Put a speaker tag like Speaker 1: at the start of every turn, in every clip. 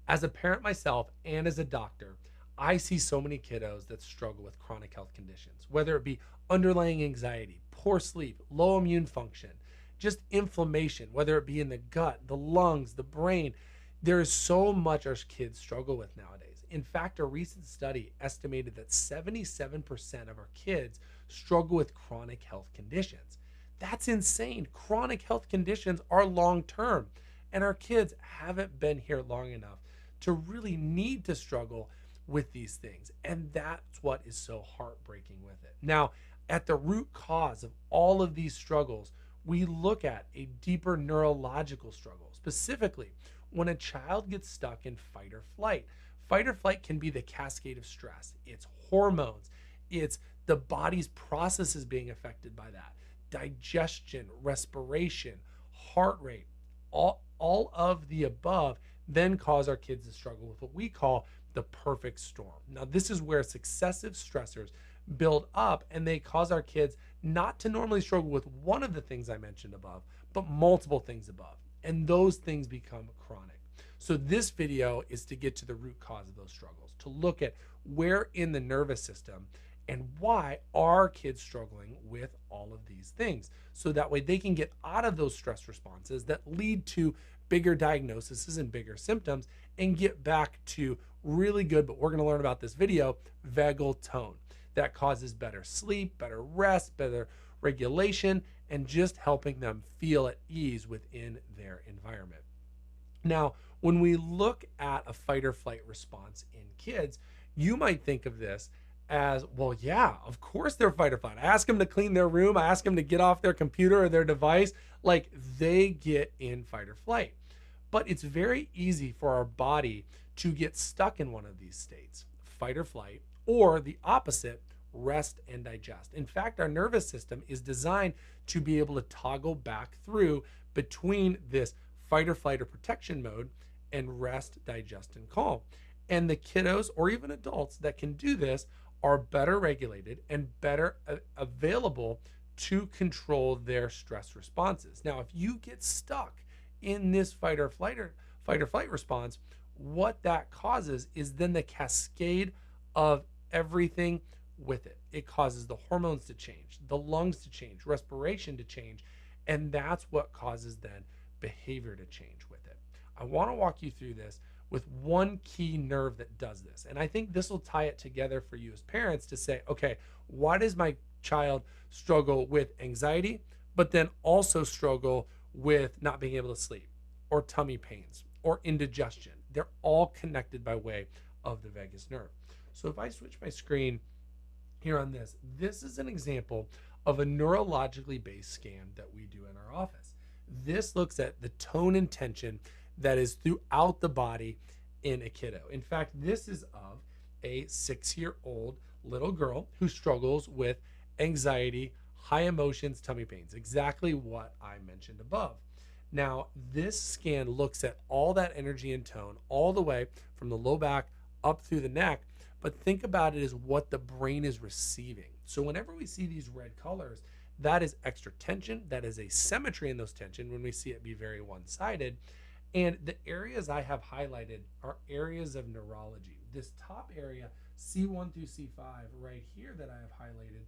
Speaker 1: As a parent myself and as a doctor, I see so many kiddos that struggle with chronic health conditions, whether it be underlying anxiety, poor sleep, low immune function, just inflammation, whether it be in the gut, the lungs, the brain. There is so much our kids struggle with nowadays. In fact, a recent study estimated that 77% of our kids struggle with chronic health conditions. That's insane. Chronic health conditions are long term, and our kids haven't been here long enough to really need to struggle with these things. And that's what is so heartbreaking with it. Now, at the root cause of all of these struggles, we look at a deeper neurological struggle. Specifically, when a child gets stuck in fight or flight. Fight or flight can be the cascade of stress. It's hormones, it's the body's processes being affected by that. Digestion, respiration, heart rate, all of the above then cause our kids to struggle with what we call the perfect storm. Now, this is where successive stressors build up and they cause our kids not to normally struggle with one of the things I mentioned above, but multiple things above. And those things become chronic. So this video is to get to the root cause of those struggles, to look at where in the nervous system and why are kids struggling with all of these things. So that way they can get out of those stress responses that lead to bigger diagnoses and bigger symptoms and get back to really good, but we're going to learn about this video, vagal tone that causes better sleep, better rest, better regulation, and just helping them feel at ease within their environment. Now, when we look at a fight or flight response in kids, you might think of this as, well, yeah, of course they're fight or flight. I ask them to clean their room. I ask them to get off their computer or their device. Like, they get in fight or flight. But it's very easy for our body to get stuck in one of these states, fight or flight, or the opposite, rest and digest. In fact, our nervous system is designed to be able to toggle back through between this fight or flight or protection mode and rest, digest, and calm. And the kiddos or even adults that can do this are better regulated and better available to control their stress responses. Now, if you get stuck in this fight or flight response, what that causes is then the cascade of everything with it. It causes the hormones to change, the lungs to change, respiration to change, and that's what causes then behavior to change with it. I want to walk you through this with one key nerve that does this. And I think this will tie it together for you as parents to say, okay, why does my child struggle with anxiety, but then also struggle with not being able to sleep or tummy pains or indigestion? They're all connected by way of the vagus nerve. So if I switch my screen here on this, this is an example of a neurologically based scan that we do in our office. This looks at the tone and tension that is throughout the body in a kiddo. In fact, this is of a 6-year-old little girl who struggles with anxiety, high emotions, tummy pains, exactly what I mentioned above. Now, this scan looks at all that energy and tone all the way from the low back up through the neck, but think about it as what the brain is receiving. So whenever we see these red colors, that is extra tension, that is asymmetry in those tension when we see it be very one-sided. And the areas I have highlighted are areas of neurology. This top area, C1 through C5 right here that I have highlighted,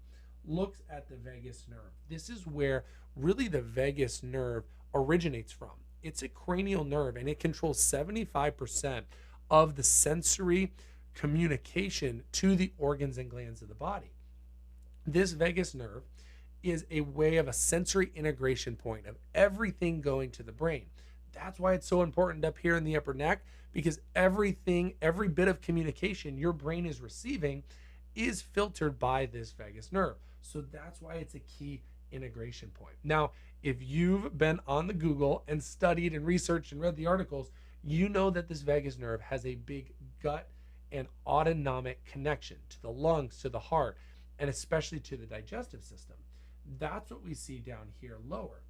Speaker 1: looks at the vagus nerve. This is where really the vagus nerve originates from. It's a cranial nerve and it controls 75% of the sensory communication to the organs and glands of the body. This vagus nerve is a way of a sensory integration point of everything going to the brain. That's why it's so important up here in the upper neck, because everything, every bit of communication your brain is receiving is filtered by this vagus nerve. So that's why it's a key integration point. Now, if you've been on the Google and studied and researched and read the articles, you know that this vagus nerve has a big gut and autonomic connection to the lungs, to the heart, and especially to the digestive system. That's what we see down here lower.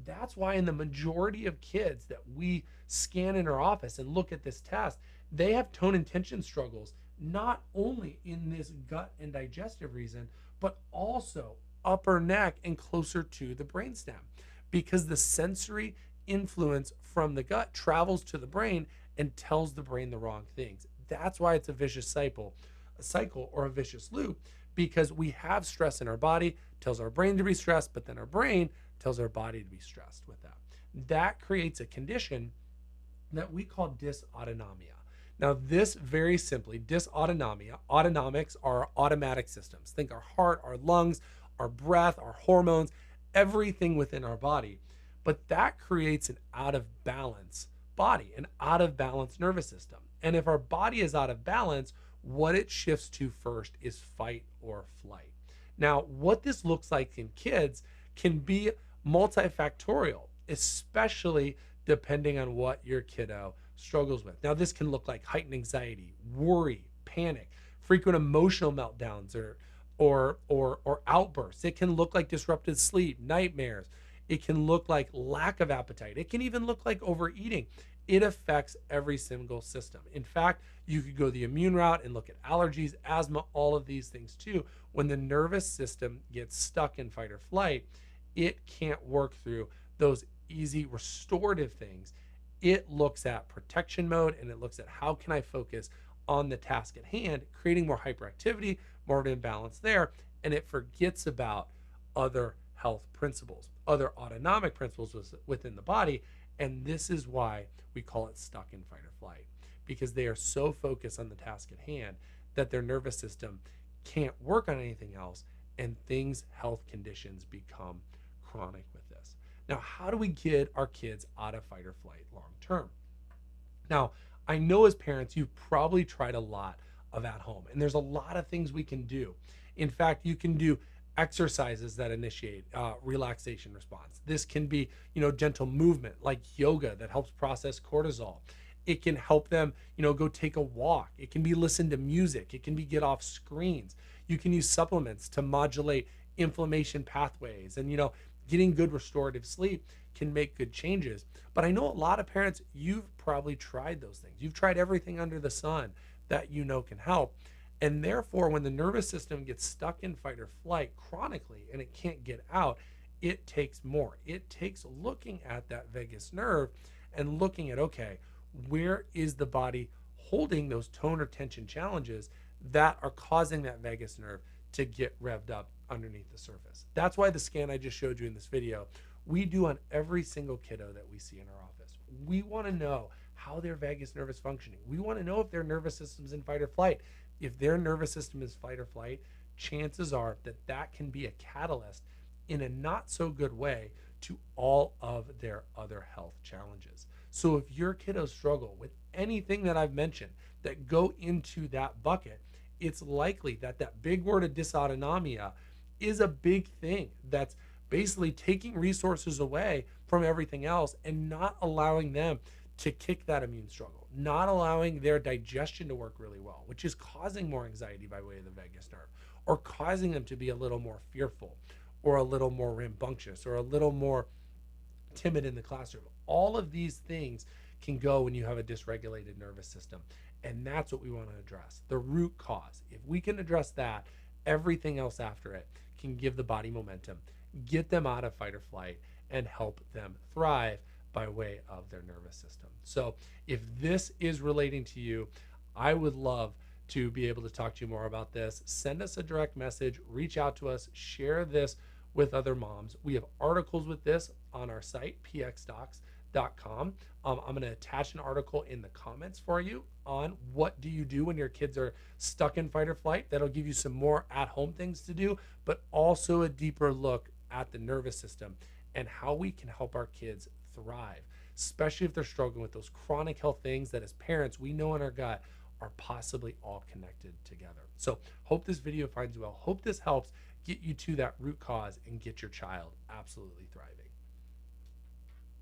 Speaker 1: That's why in the majority of kids that we scan in our office and look at this test, they have tone and tension struggles, not only in this gut and digestive reason, but also upper neck and closer to the brainstem, because the sensory influence from the gut travels to the brain and tells the brain the wrong things. That's why it's a vicious cycle or a vicious loop, because we have stress in our body, tells our brain to be stressed, but then our brain tells our body to be stressed with that. That creates a condition that we call dysautonomia. Now, this very simply, dysautonomia, autonomics are automatic systems. Think our heart, our lungs, our breath, our hormones, everything within our body. But that creates an out of balance body, an out of balance nervous system. And if our body is out of balance, what it shifts to first is fight or flight. Now, what this looks like in kids can be multifactorial, especially depending on what your kiddo struggles with. Now, this can look like heightened anxiety, worry, panic, frequent emotional meltdowns, or outbursts. It can look like disrupted sleep, nightmares. It can look like lack of appetite. It can even look like overeating. It affects every single system. In fact, you could go the immune route and look at allergies, asthma, all of these things too. When the nervous system gets stuck in fight or flight, it can't work through those easy restorative things. It looks at protection mode, and it looks at how can I focus on the task at hand, creating more hyperactivity, more of an imbalance there, and it forgets about other health principles, other autonomic principles within the body. And this is why we call it stuck in fight or flight, because they are so focused on the task at hand that their nervous system can't work on anything else, and health conditions become chronic with this. Now, how do we get our kids out of fight or flight long term? Now, I know as parents, you've probably tried a lot of at home, and there's a lot of things we can do. In fact, you can do exercises that initiate relaxation response. This can be, gentle movement like yoga that helps process cortisol. It can help them, go take a walk. It can be listen to music. It can be get off screens. You can use supplements to modulate inflammation pathways, and getting good restorative sleep can make good changes. But I know a lot of parents, you've probably tried those things. You've tried everything under the sun that can help. And therefore, when the nervous system gets stuck in fight or flight chronically and it can't get out, it takes more. It takes looking at that vagus nerve and looking at, okay, where is the body holding those tone or tension challenges that are causing that vagus nerve to get revved up underneath the surface. That's why the scan I just showed you in this video, we do on every single kiddo that we see in our office. We want to know how their vagus nerve is functioning. We want to know if their nervous system's in fight or flight. If their nervous system is fight or flight, chances are that can be a catalyst in a not so good way to all of their other health challenges. So if your kiddos struggle with anything that I've mentioned that go into that bucket, it's likely that big word of dysautonomia is a big thing that's basically taking resources away from everything else and not allowing them to kick that immune struggle, not allowing their digestion to work really well, which is causing more anxiety by way of the vagus nerve, or causing them to be a little more fearful, or a little more rambunctious, or a little more timid in the classroom. All of these things can go when you have a dysregulated nervous system. And that's what we want to address, the root cause. If we can address that, everything else after it can give the body momentum, get them out of fight or flight, and help them thrive by way of their nervous system. So if this is relating to you, I would love to be able to talk to you more about this. Send us a direct message, reach out to us, share this with other moms. We have articles with this on our site, pxdocs.com. I'm going to attach an article in the comments for you on what do you do when your kids are stuck in fight or flight. That'll give you some more at-home things to do, but also a deeper look at the nervous system and how we can help our kids thrive, especially if they're struggling with those chronic health things that as parents we know in our gut are possibly all connected together. So hope this video finds you well. Hope this helps get you to that root cause and get your child absolutely thriving.